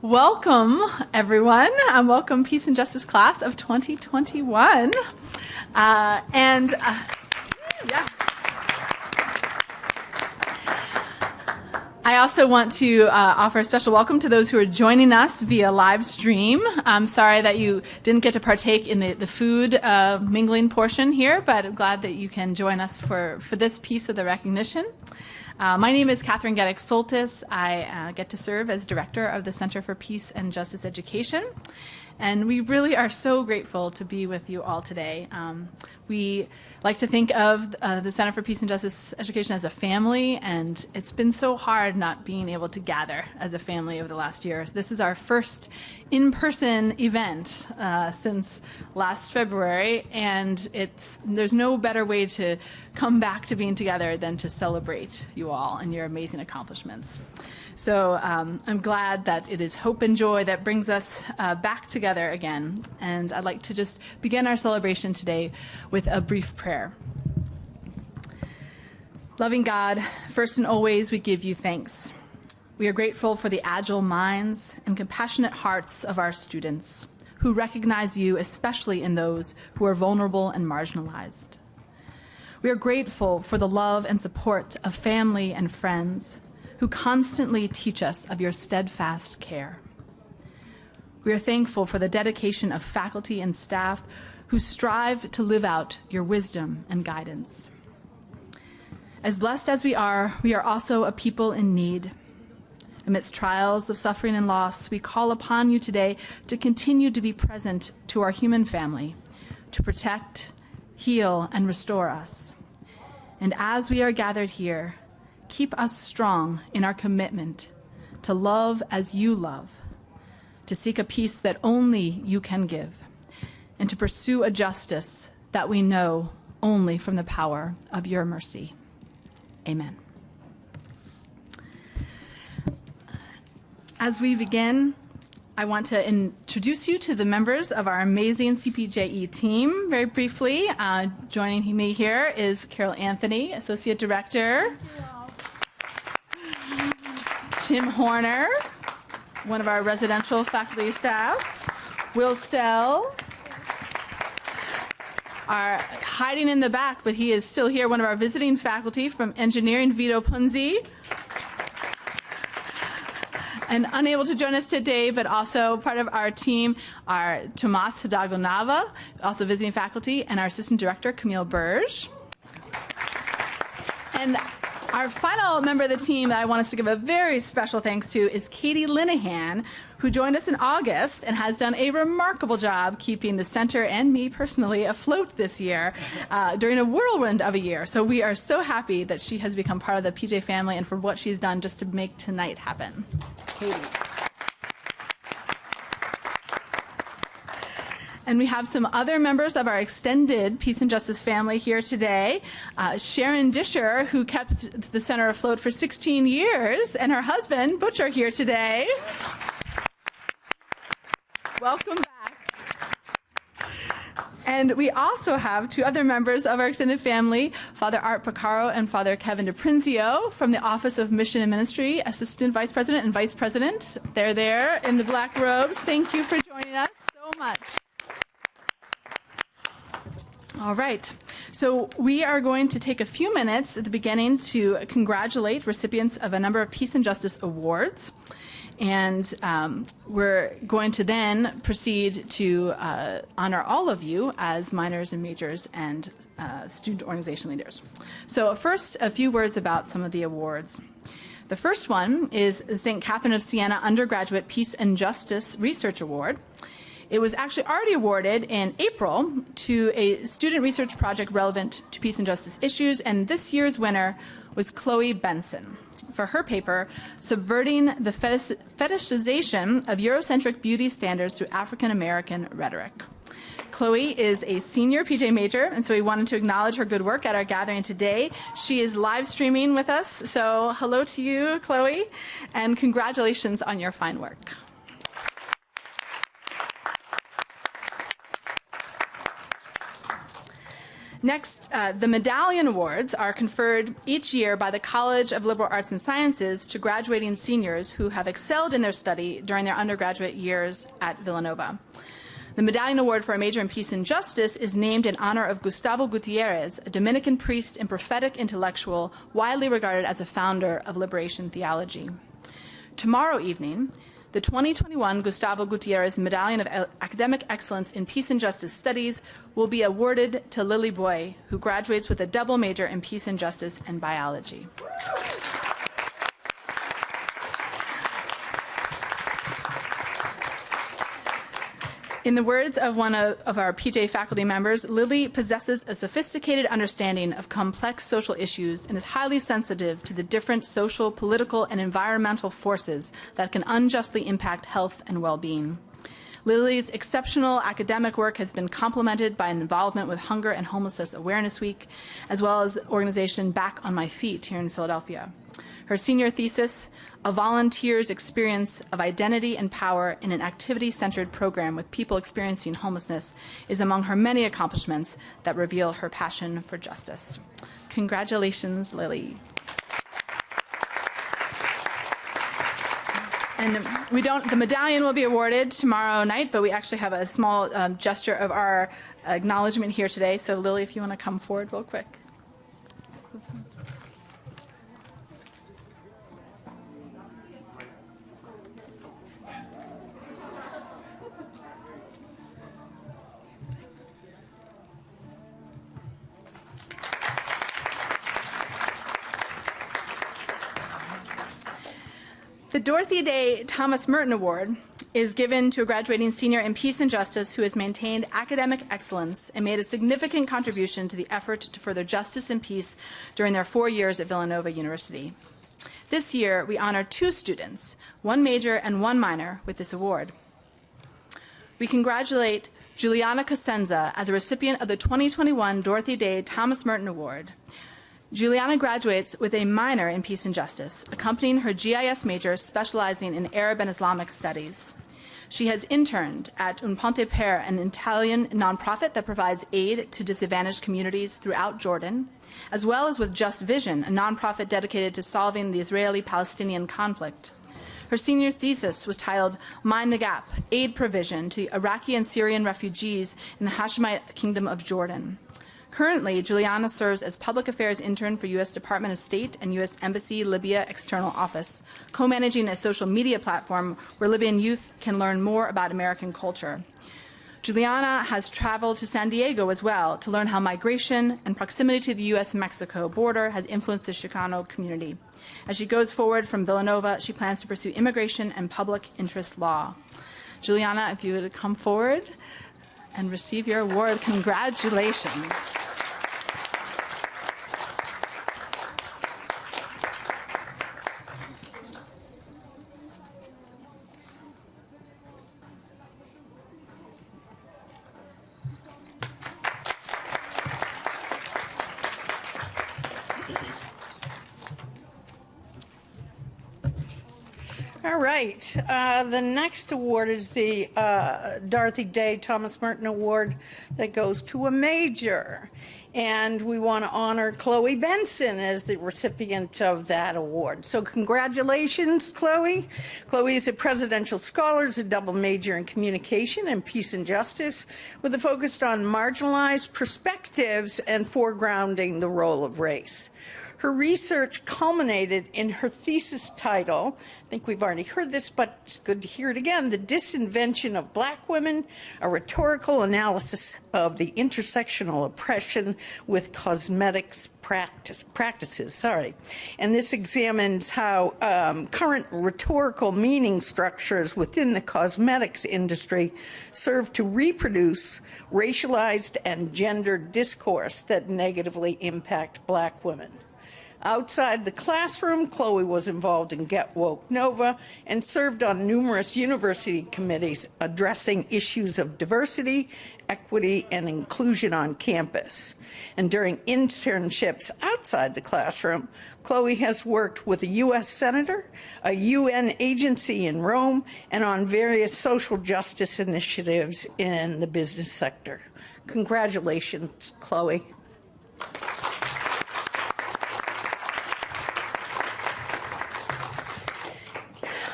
Welcome, everyone. Welcome, Peace and Justice class of 2021. I also want to offer a special welcome to those who are joining us via live stream. I'm sorry that you didn't get to partake in the food mingling portion here, but I'm glad that you can join us for this piece of the recognition. My name is Garrix Soltis. I get to serve as director of the Center for Peace and Justice Education. And we really are so grateful to be with you all today. We like to think of the Center for Peace and Justice Education as a family, and it's been so hard not being able to gather as a family over the last year. This is our first in-person event since last February, and there's no better way to come back to being together than to celebrate you all and your amazing accomplishments. So I'm glad that it is hope and joy that brings us back together again. And I'd like to just begin our celebration today with a brief prayer. Loving God, first and always we give you thanks. We are grateful for the agile minds and compassionate hearts of our students who recognize you, especially in those who are vulnerable and marginalized. We are grateful for the love and support of family and friends who constantly teach us of your steadfast care. We are thankful for the dedication of faculty and staff who strive to live out your wisdom and guidance. As blessed as we are also a people in need. Amidst trials of suffering and loss, we call upon you today to continue to be present to our human family, to protect, heal, and restore us. And as we are gathered here, keep us strong in our commitment to love as you love, to seek a peace that only you can give, and to pursue a justice that we know only from the power of your mercy. Amen. As we begin, I want to introduce you to the members of our amazing CPJE team very briefly. Joining me here is Carol Anthony, Associate Director. Tim Horner, one of our residential faculty staff. Will Stell, are hiding in the back, but he is still here, one of our visiting faculty from engineering, Vito Punzi. And unable to join us today, but also part of our team are Tomas Hidalgo Nava, also visiting faculty, and our assistant director, Camille Burge. And our final member of the team that I want us to give a very special thanks to is Katie Linehan, who joined us in August and has done a remarkable job keeping the center and me personally afloat this year during a whirlwind of a year. So we are so happy that she has become part of the PJ family and for what she's done just to make tonight happen. Katie. And we have some other members of our extended Peace and Justice family here today. Sharon Disher, who kept the center afloat for 16 years, and her husband, Butch, are here today. Welcome back. And we also have two other members of our extended family, Father Art Picaro and Father Kevin DiPrinzio from the Office of Mission and Ministry, Assistant Vice President and Vice President. They're there in the black robes. Thank you for joining us so much. All right, so we are going to take a few minutes at the beginning to congratulate recipients of a number of Peace and Justice Awards. And we're going to then proceed to honor all of you as minors and majors and student organization leaders. So first, a few words about some of the awards. The first one is the St. Catherine of Siena Undergraduate Peace and Justice Research Award. It was actually already awarded in April to a student research project relevant to peace and justice issues, and this year's winner was Chloe Benson for her paper, Subverting the Fetishization of Eurocentric Beauty Standards Through African American Rhetoric. Chloe is a senior PJ major, and so we wanted to acknowledge her good work at our gathering today. She is live streaming with us, so hello to you, Chloe, and congratulations on your fine work. Next, the Medallion Awards are conferred each year by the College of Liberal Arts and Sciences to graduating seniors who have excelled in their study during their undergraduate years at Villanova. The Medallion Award for a major in Peace and Justice is named in honor of Gustavo Gutierrez, a Dominican priest and prophetic intellectual widely regarded as a founder of liberation theology. Tomorrow evening, the 2021 Gustavo Gutierrez Medallion of Academic Excellence in Peace and Justice Studies will be awarded to Lily Boy, who graduates with a double major in Peace and Justice and Biology. In the words of one of our PJ faculty members, Lily possesses a sophisticated understanding of complex social issues and is highly sensitive to the different social, political, and environmental forces that can unjustly impact health and well-being. Lily's exceptional academic work has been complemented by an involvement with Hunger and Homelessness Awareness Week, as well as the organization Back on My Feet here in Philadelphia. Her senior thesis, A Volunteer's Experience of Identity and Power in an Activity-Centered Program with People Experiencing Homelessness, is among her many accomplishments that reveal her passion for justice. Congratulations, Lily. And the medallion will be awarded tomorrow night, but we actually have a small gesture of our acknowledgement here today. So Lily, if you want to come forward real quick. The Dorothy Day Thomas Merton Award is given to a graduating senior in Peace and Justice who has maintained academic excellence and made a significant contribution to the effort to further justice and peace during their 4 years at Villanova University. This year, we honor 2 students, 1 major and 1 minor, with this award. We congratulate Juliana Cosenza as a recipient of the 2021 Dorothy Day Thomas Merton Award. Juliana graduates with a minor in Peace and Justice, accompanying her GIS major specializing in Arab and Islamic studies. She has interned at Un Ponte Per, an Italian nonprofit that provides aid to disadvantaged communities throughout Jordan, as well as with Just Vision, a nonprofit dedicated to solving the Israeli-Palestinian conflict. Her senior thesis was titled Mind the Gap, Aid Provision to Iraqi and Syrian Refugees in the Hashemite Kingdom of Jordan. Currently, Juliana serves as Public Affairs Intern for U.S. Department of State and U.S. Embassy Libya External Office, co-managing a social media platform where Libyan youth can learn more about American culture. Juliana has traveled to San Diego as well to learn how migration and proximity to the U.S.-Mexico border has influenced the Chicano community. As she goes forward from Villanova, she plans to pursue immigration and public interest law. Juliana, if you would come forward and receive your award. Congratulations. All right. The next award is the Dorothy Day Thomas Merton Award that goes to a major. And we want to honor Chloe Benson as the recipient of that award. So congratulations, Chloe. Chloe is a presidential scholar, is a double major in communication and peace and justice with a focus on marginalized perspectives and foregrounding the role of race. Her research culminated in her thesis title, I think we've already heard this, but it's good to hear it again, The Disinvention of Black Women, a rhetorical analysis of the intersectional oppression with cosmetics practices. And this examines how current rhetorical meaning structures within the cosmetics industry serve to reproduce racialized and gendered discourse that negatively impact Black women. Outside the classroom, Chloe was involved in Get Woke Nova and served on numerous university committees addressing issues of diversity, equity, and inclusion on campus. And during internships outside the classroom, Chloe has worked with a U.S. senator, a UN agency in Rome, and on various social justice initiatives in the business sector. Congratulations, Chloe.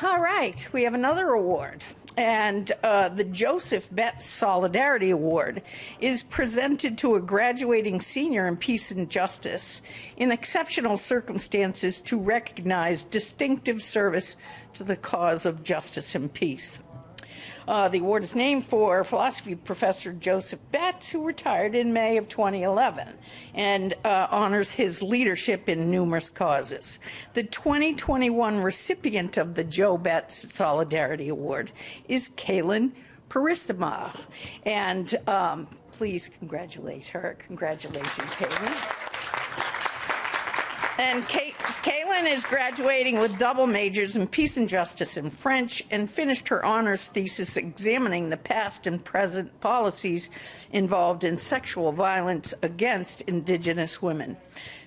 All right, we have another award. And the Joseph Betts Solidarity Award is presented to a graduating senior in peace and justice in exceptional circumstances to recognize distinctive service to the cause of justice and peace. The award is named for philosophy professor Joseph Betts, who retired in May of 2011, and honors his leadership in numerous causes. The 2021 recipient of the Joe Betts Solidarity Award is Kaylin Paristama, and please congratulate her. Congratulations, Kaylin. And Kaylin is graduating with double majors in peace and justice in French and finished her honors thesis examining the past and present policies involved in sexual violence against Indigenous women.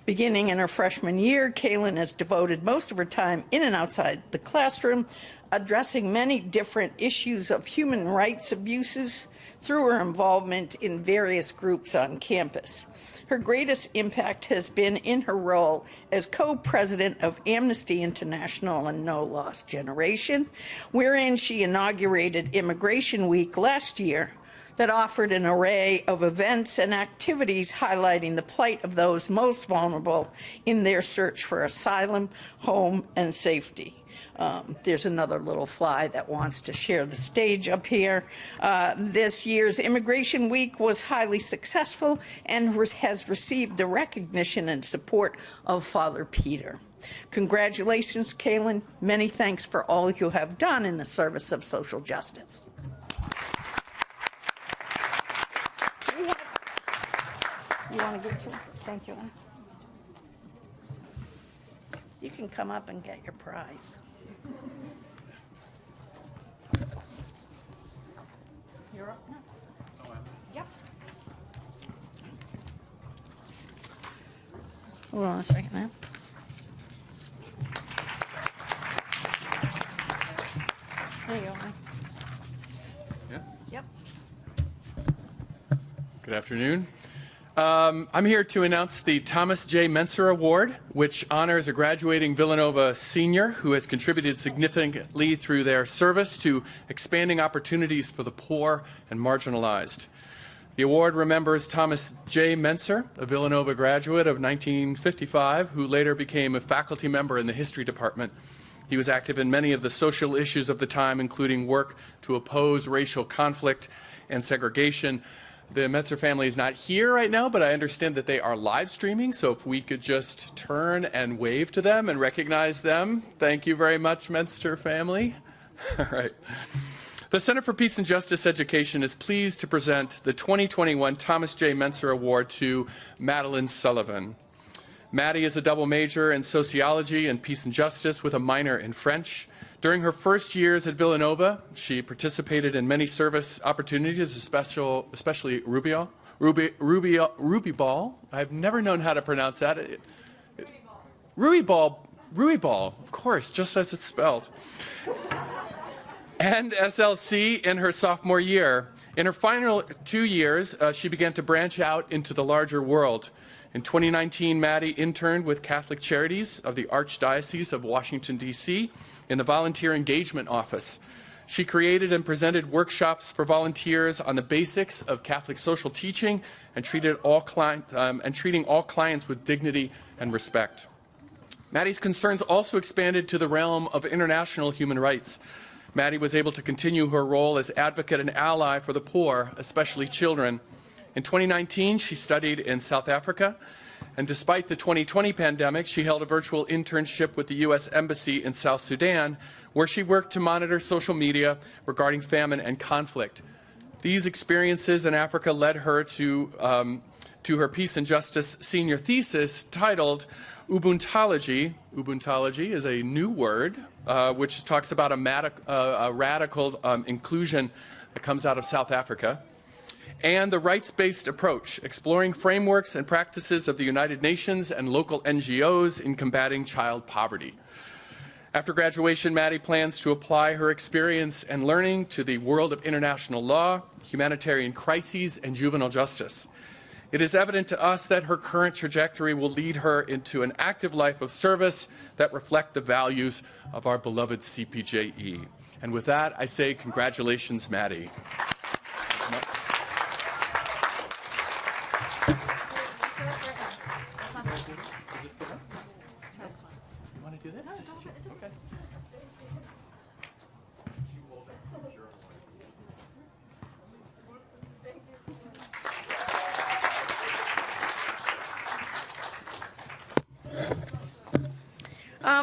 Beginning in her freshman year, Kaylin has devoted most of her time in and outside the classroom, addressing many different issues of human rights abuses through her involvement in various groups on campus. Her greatest impact has been in her role as co-president of Amnesty International and No Lost Generation, wherein she inaugurated Immigration Week last year that offered an array of events and activities highlighting the plight of those most vulnerable in their search for asylum, home, and safety. There's another little fly that wants to share the stage up here. This year's Immigration Week was highly successful and has received the recognition and support of Father Peter. Congratulations, Kaylin. Many thanks for all you have done in the service of social justice. You want to give it to her? Thank you. You can come up and get your prize. You're up next. Oh, yep. Hold on a second now. There you go. Yeah. Yep. Good afternoon. I'm here to announce the Thomas J. Menser Award, which honors a graduating Villanova senior who has contributed significantly through their service to expanding opportunities for the poor and marginalized. The award remembers Thomas J. Menser, a Villanova graduate of 1955, who later became a faculty member in the history department. He was active in many of the social issues of the time, including work to oppose racial conflict and segregation. The Menser family is not here right now, but I understand that they are live streaming, so if we could just turn and wave to them and recognize them. Thank you very much, Menser family. All right. The Center for Peace and Justice Education is pleased to present the 2021 Thomas J. Menser Award to Madeleine Sullivan. Maddie is a double major in sociology and peace and justice with a minor in French. During her first years at Villanova, she participated in many service opportunities, especially Ruby Ball. I've never known how to pronounce that. Ruby Ball, of course, just as it's spelled. And SLC in her sophomore year. In her final 2 years, she began to branch out into the larger world. In 2019, Maddie interned with Catholic Charities of the Archdiocese of Washington, D.C., in the Volunteer Engagement Office. She created and presented workshops for volunteers on the basics of Catholic social teaching and treating all clients with dignity and respect. Maddie's concerns also expanded to the realm of international human rights. Maddie was able to continue her role as advocate and ally for the poor, especially children. In 2019, she studied in South Africa, and despite the 2020 pandemic, she held a virtual internship with the U.S. Embassy in South Sudan, where she worked to monitor social media regarding famine and conflict. These experiences in Africa led her to her Peace and Justice senior thesis titled Ubuntology. Ubuntology is a new word which talks about a radical inclusion that comes out of South Africa, and the rights-based approach, exploring frameworks and practices of the United Nations and local NGOs in combating child poverty. After graduation, Maddie plans to apply her experience and learning to the world of international law, humanitarian crises, and juvenile justice. It is evident to us that her current trajectory will lead her into an active life of service that reflect the values of our beloved CPJE. And with that, I say congratulations, Maddie.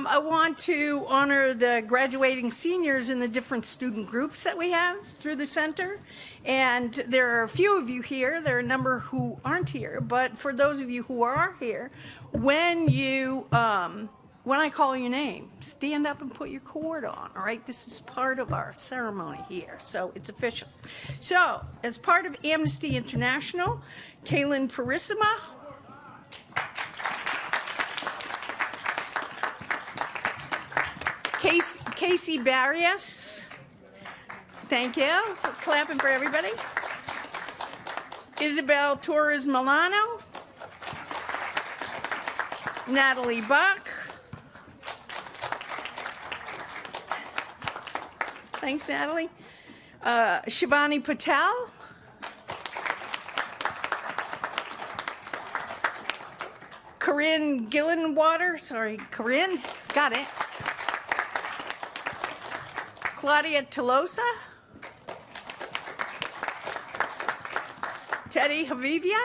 I want to honor the graduating seniors in the different student groups that we have through the center. And there are a few of you here. There are a number who aren't here. But for those of you who are here, when I call your name, stand up and put your cord on, all right? This is part of our ceremony here, so it's official. So, as part of Amnesty International, Kaylin Parissima, Casey Barrios, thank you for clapping for everybody. Isabel Torres Milano, Natalie Buck, thanks Natalie, Shivani Patel, Corinne Gillenwater, sorry, Corinne, got it. Claudia Tolosa, Teddy Havivia,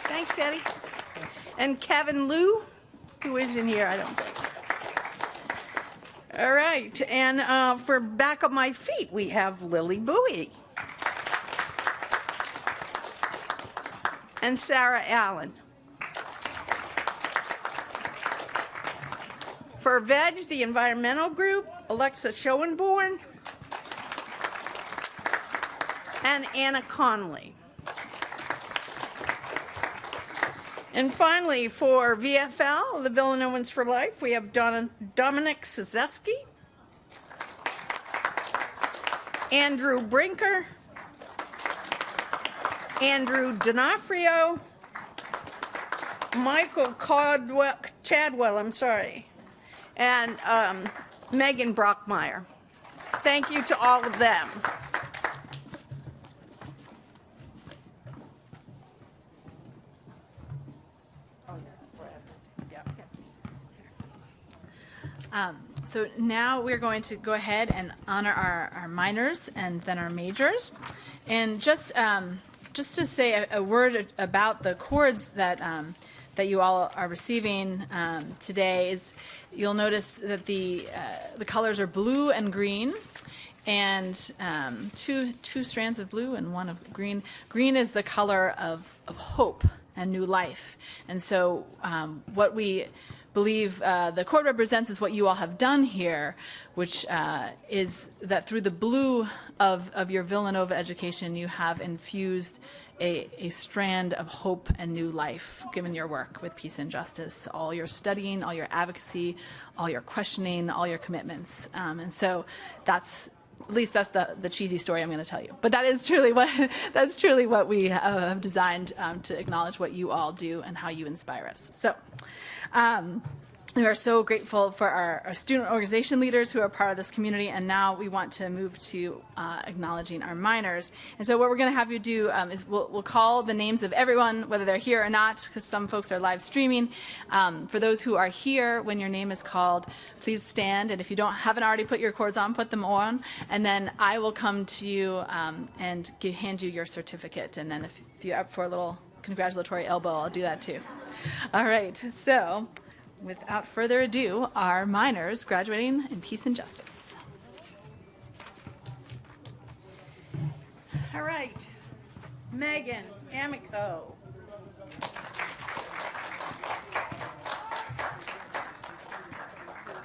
thanks Teddy, and Kevin Liu, who is in here, I don't think. All right, and for back of my feet, we have Lily Bowie and Sarah Allen. For VEG, the environmental group, Alexa Schoenborn and Anna Connolly. And finally, for VFL, the Villanovan's for Life, we have Dominic Szyzeski, Andrew Brinker, Andrew D'Onofrio, Michael Chadwell, and Megan Brockmeyer. Thank you to all of them. So now we're going to go ahead and honor our minors and then our majors. And just to say a word about the cords that you all are receiving today is you'll notice that the colors are blue and green, and two strands of blue and one of green. Green is the color of hope and new life. And so what we believe the cord represents is what you all have done here, which is that through the blue of your Villanova education, you have infused a strand of hope and new life, given your work with peace and justice, all your studying, all your advocacy, all your questioning, all your commitments. And so that's the cheesy story I'm going to tell you. But that is truly what we have designed to acknowledge what you all do and how you inspire us. So we are so grateful for our student organization leaders who are part of this community, and now we want to move to acknowledging our minors. And so what we're going to have you do is we'll call the names of everyone, whether they're here or not, because some folks are live streaming. For those who are here, when your name is called, please stand, and if you haven't already put your cords on, put them on, and then I will come to you and hand you your certificate, and then if you're up for a little congratulatory elbow, I'll do that too. All right, so without further ado, our minors graduating in peace and justice. All right, Megan Amico.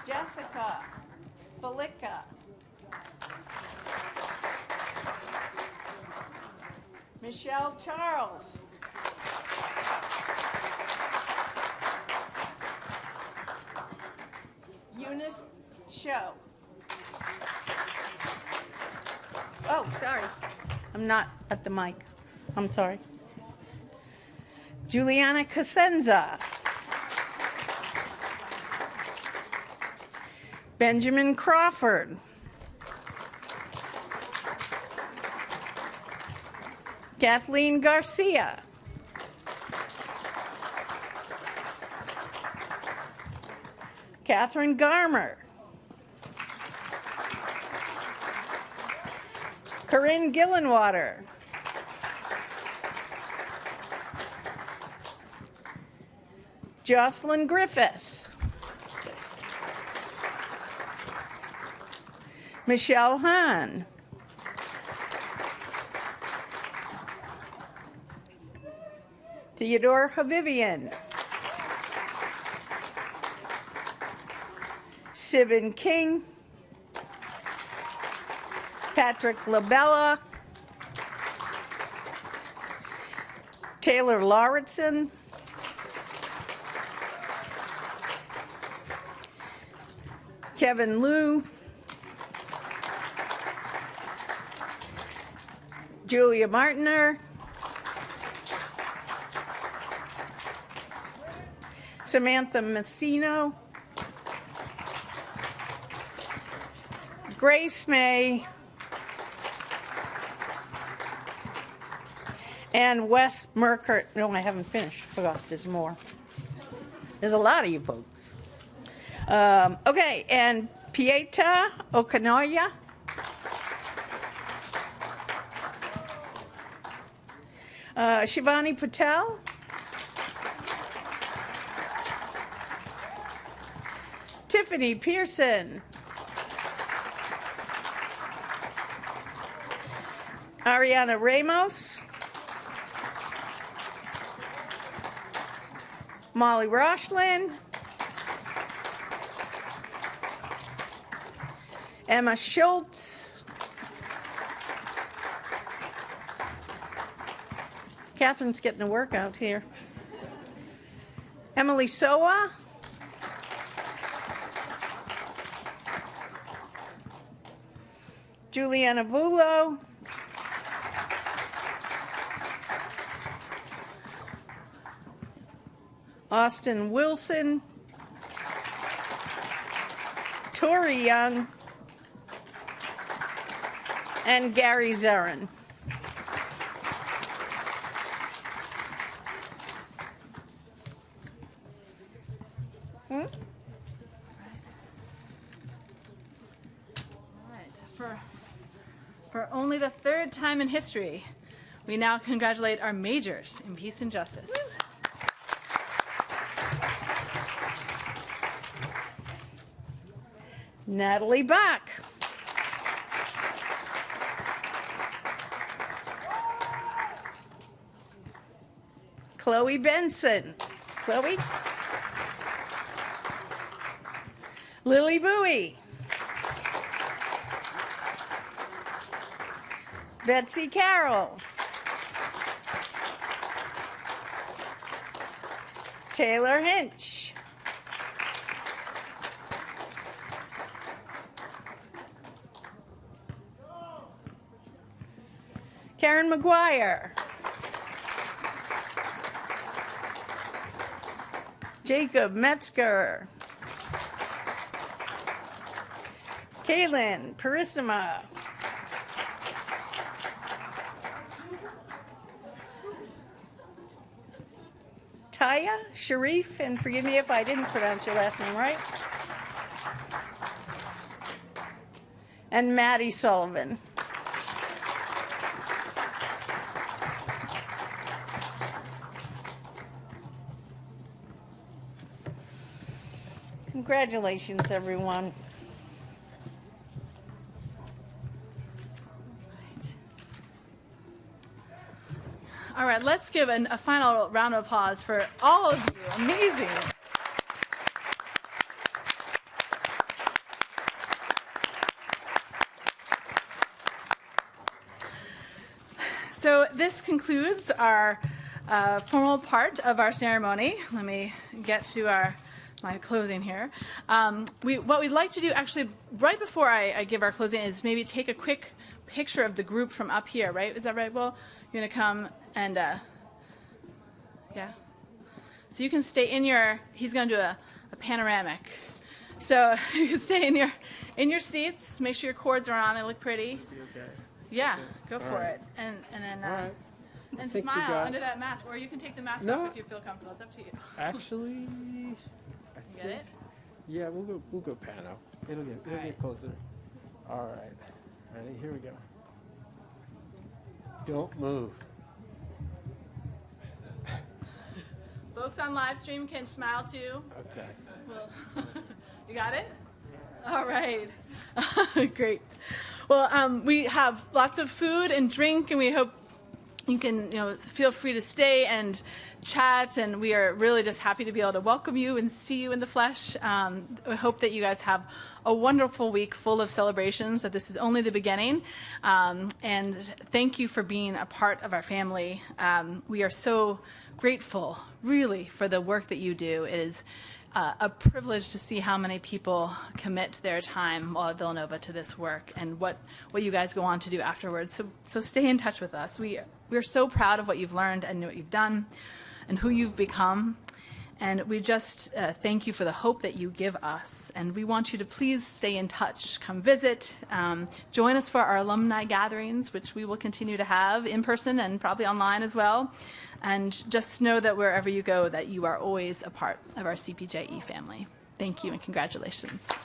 Jessica Balicka. Michelle Charles. Eunice Show. Oh, sorry. I'm not at the mic. I'm sorry. Juliana Cosenza. Benjamin Crawford. Kathleen Garcia. Catherine Garmer. Corinne Gillenwater. Jocelyn Griffith. Michelle Hahn. Theodore Havivian. Sibin King. Patrick Labella. Taylor Lauritsen. Kevin Liu. Julia Martiner. Samantha Messino. Grace May. And Wes Merkert. No, I haven't finished. Forgot there's more. There's a lot of you folks. Okay, and Pieta Okanoya. Shivani Patel. Tiffany Pearson. Ariana Ramos. Molly Rochlin. Emma Schultz. Catherine's getting a workout here. Emily Soa. Juliana Vulo. Austin Wilson. Tori Young. And Gary Zarin. For only the third time in history, we now congratulate our majors in peace and justice. Natalie Bach. Chloe Benson. Chloe. Lily Bowie. Betsy Carroll. Taylor Hinch. Karen McGuire. Jacob Metzger. Kaylin Parissima. Taya Sharif, and forgive me if I didn't pronounce your last name right. And Maddie Sullivan. Congratulations, everyone. All right, let's give a final round of applause for all of you. Amazing. So this concludes our formal part of our ceremony. Let me get to my closing here. What we'd like to do, actually, right before I give our closing, is maybe take a quick picture of the group from up here, right? Is that right, Will? You're going to come and, yeah. So you can stay in your, he's going to do a panoramic. So you can stay in your seats. Make sure your cords are on. They look pretty. Okay. Yeah, go for it. And then All right. and think we smile got- under that mask, or you can take the mask No. off if you feel comfortable. It's up to you. Actually, I Get think, it? yeah, we'll go pano. It'll All get right. closer. All right. Ready? Here we go. Don't move. Folks on live stream can smile too. Okay. Well, you got it? All right. Great. Well, we have lots of food and drink, and we hope you can, feel free to stay and chat. And we are really just happy to be able to welcome you and see you in the flesh. We hope that you guys have a wonderful week full of celebrations, that this is only the beginning. And thank you for being a part of our family. We are so grateful, really, for the work that you do. It is a privilege to see how many people commit their time while at Villanova to this work and what you guys go on to do afterwards. So stay in touch with us. We're so proud of what you've learned and what you've done and who you've become. And we just thank you for the hope that you give us. And we want you to please stay in touch. Come visit. Join us for our alumni gatherings, which we will continue to have in person and probably online as well. And just know that wherever you go, that you are always a part of our CPJE family. Thank you and congratulations.